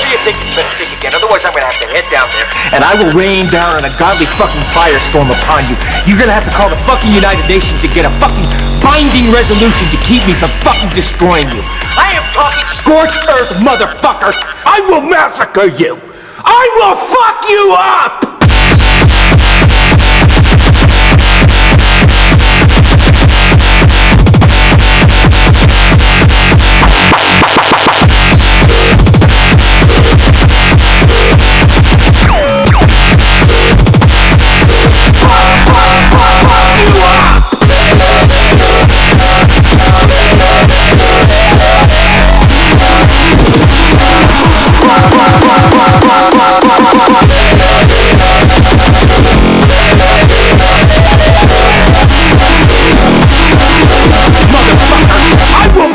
Whatever you think, you better think again. Otherwise, I'm gonna have to head down there. And I will rain down an ungodly fucking firestorm upon you. You're gonna have to call the fucking United Nations to get a fucking binding resolution to keep me from fucking destroying you. I am talking Scorched earth, motherfucker! I will massacre you! I will fuck you up!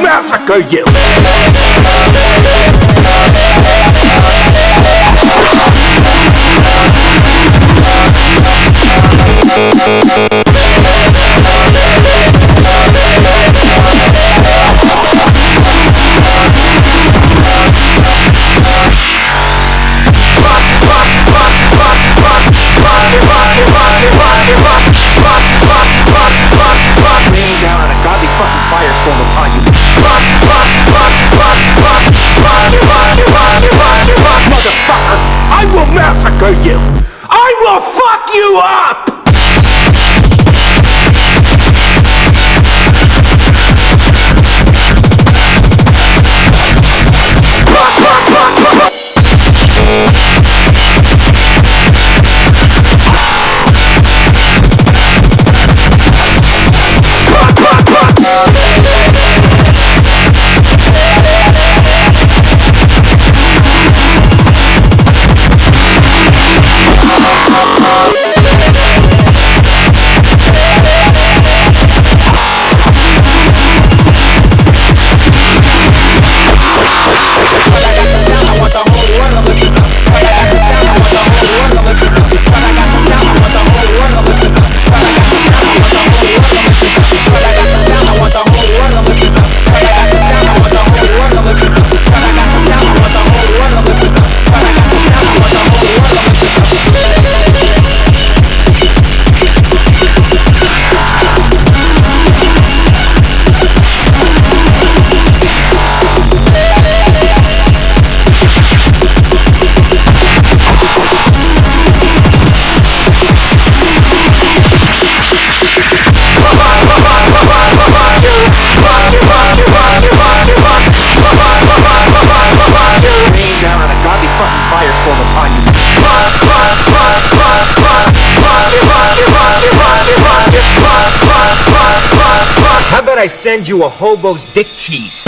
Massacre you! Raining down on a godly fucking firestorm upon you. Motherfucker, I will massacre you! I will fuck you up! How about I send you a hobo's dick cheese?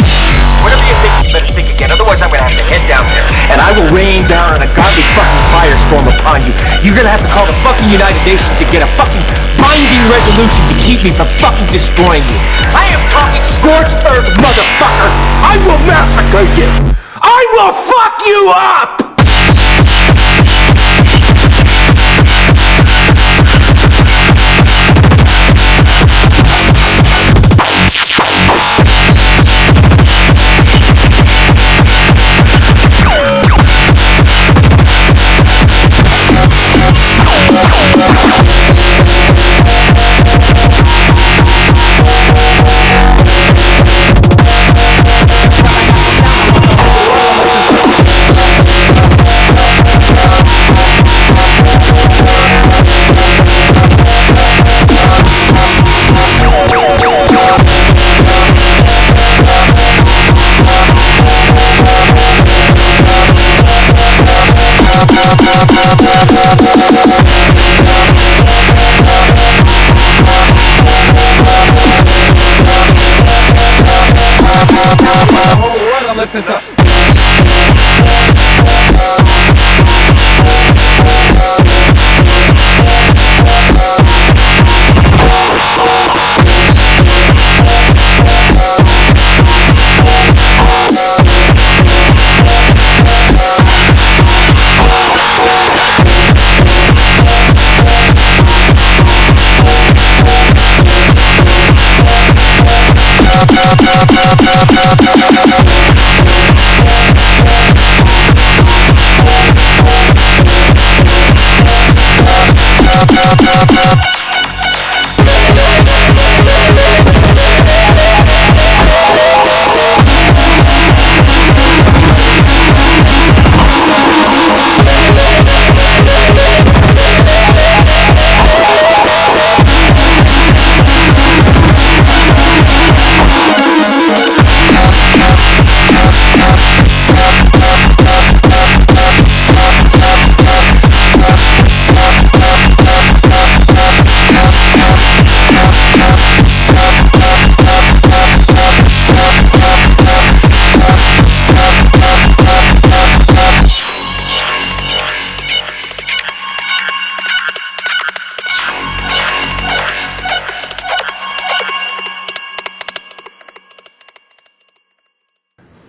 Whatever you think, you better think again. Otherwise, I'm gonna have to head down there. And I will rain down an ungodly fucking firestorm upon you. You're gonna have to call the fucking United Nations to get a fucking binding resolution to keep me from fucking destroying you. I am talking Scorched earth, motherfucker! I will massacre you! I will fuck you up!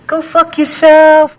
Go fuck yourself.